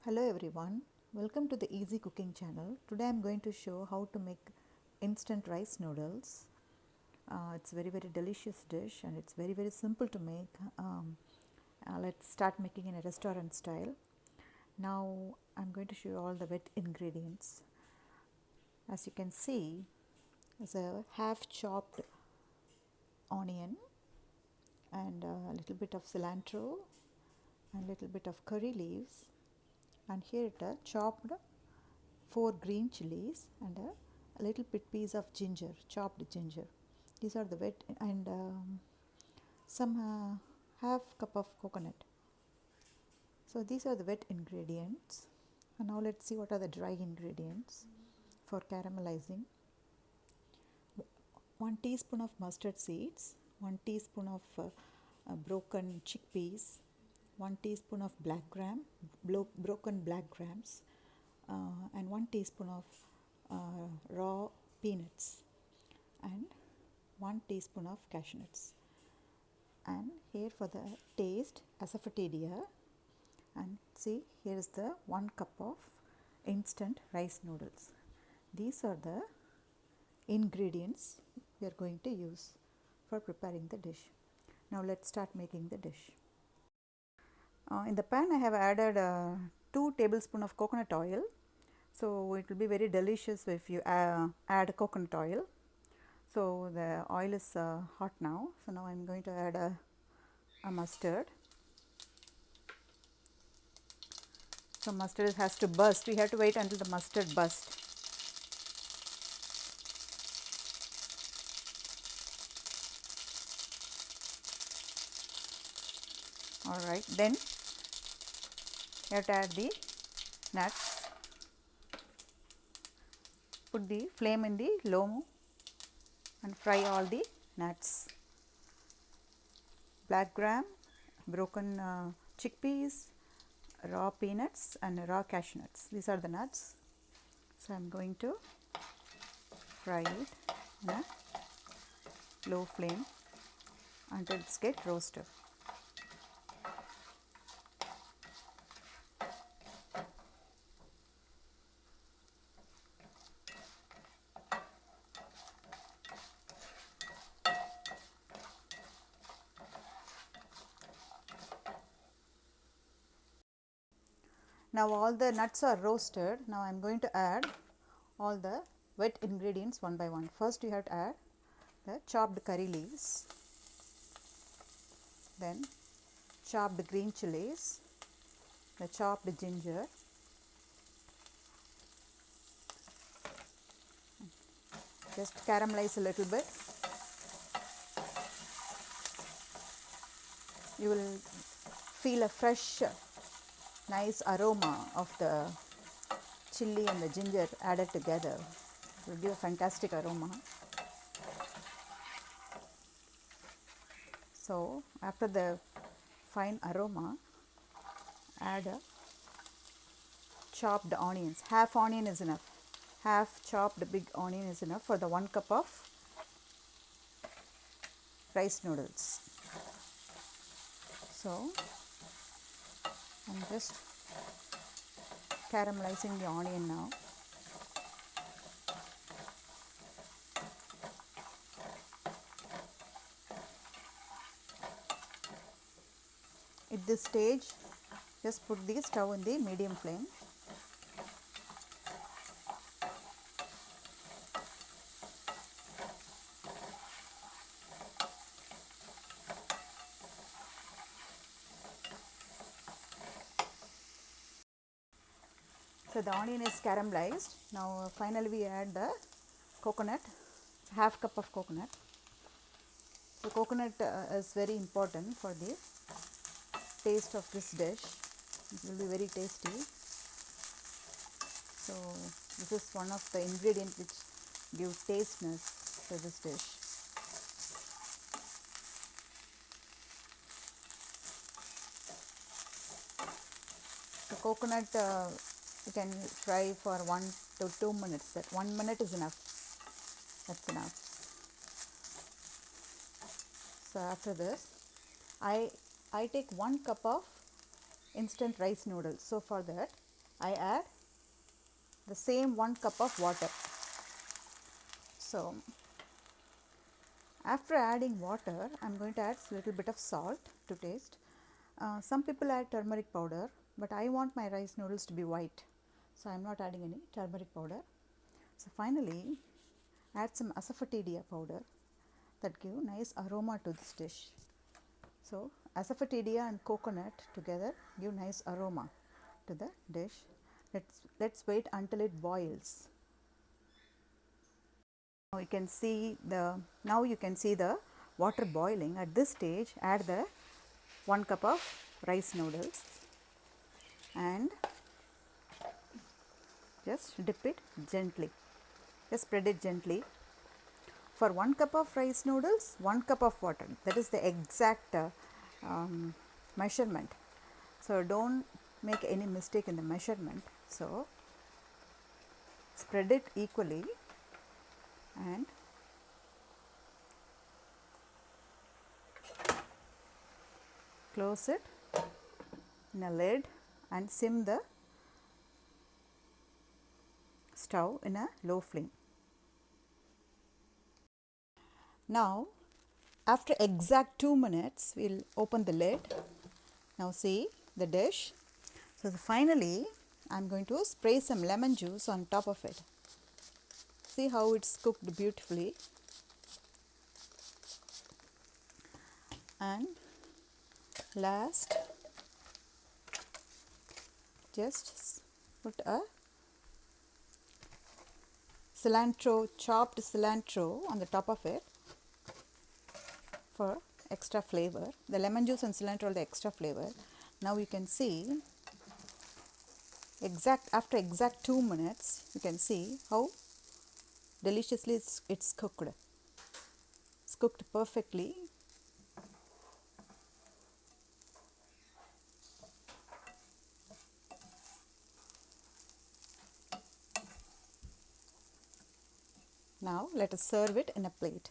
Hello everyone, welcome to the Easy Cooking channel. Today I am going to show how to make instant rice noodles. It's very delicious dish and it's very simple to make. Let's start making in a restaurant style. Now I am going to show you all the wet ingredients. As you can see, there's a half chopped onion and a little bit of cilantro and a little bit of curry leaves, and here it chopped 4 green chilies and a little bit piece of ginger, chopped ginger. These are the wet, and some half cup of coconut. So these are the wet ingredients. And now let's see what are the dry ingredients for caramelizing. 1 teaspoon of mustard seeds, 1 teaspoon of broken chickpeas, 1 teaspoon of broken black grams, and 1 teaspoon of raw peanuts, and 1 teaspoon of cashew nuts. And here for the taste, asafoetida, and see, here is the 1 cup of instant rice noodles. These are the ingredients we are going to use for preparing the dish. Now let's start making the dish. In the pan I have added 2 tablespoons of coconut oil. So it will be very delicious if you add coconut oil. So the oil is hot now. So now I am going to add a mustard. So mustard has to burst. We have to wait until the mustard bursts. Alright, then you have to add the nuts. Put the flame in the low and fry all the nuts. Black gram, broken chickpeas, raw peanuts and raw cashew nuts. These are the nuts. So I am going to fry it in a low flame until it's get roasted. Now all the nuts are roasted. Now I am going to add all the wet ingredients one by one. First you have to add the chopped curry leaves, then chopped green chilies, the chopped ginger, just caramelize a little bit. You will feel a fresh nice aroma of the chili and the ginger added together. It will give a fantastic aroma. So after the fine aroma, add a chopped onions. Half onion is enough. Half chopped big onion is enough for the 1 cup of rice noodles. So I am just caramelizing the onion now. At this stage, just put the stove in the medium flame. So the onion is caramelized. Now finally we add the coconut, half cup of coconut. So coconut is very important for the taste of this dish. It will be very tasty. So this is one of the ingredients which give tasteness to this dish. The coconut you can fry for 1 to 2 minutes. That 1 minute is enough. That's enough. So after this, I take 1 cup of instant rice noodles. So for that, I add the same 1 cup of water. So after adding water, I am going to add a little bit of salt to taste. Some people add turmeric powder, but I want my rice noodles to be white, so I am not adding any turmeric powder. So finally, add some asafoetida powder that give nice aroma to this dish. So asafoetida and coconut together give nice aroma to the dish. Let's wait until it boils. Now you can see the water boiling. At this stage, add the 1 cup of rice noodles and just dip it gently. Just spread it gently. For 1 cup of rice noodles, 1 cup of water. That is the exact measurement. So don't make any mistake in the measurement. So spread it equally and close it in a lid and sim the stove in a low flame. Now after exact 2 minutes, we will open the lid. Now see the dish. So finally, I am going to spray some lemon juice on top of it. See how it's cooked beautifully. And last, just put a chopped cilantro on the top of it for extra flavor. The lemon juice and cilantro are the extra flavor. Now you can see after exact 2 minutes, you can see how deliciously it's cooked. It's cooked perfectly. Now let us serve it in a plate.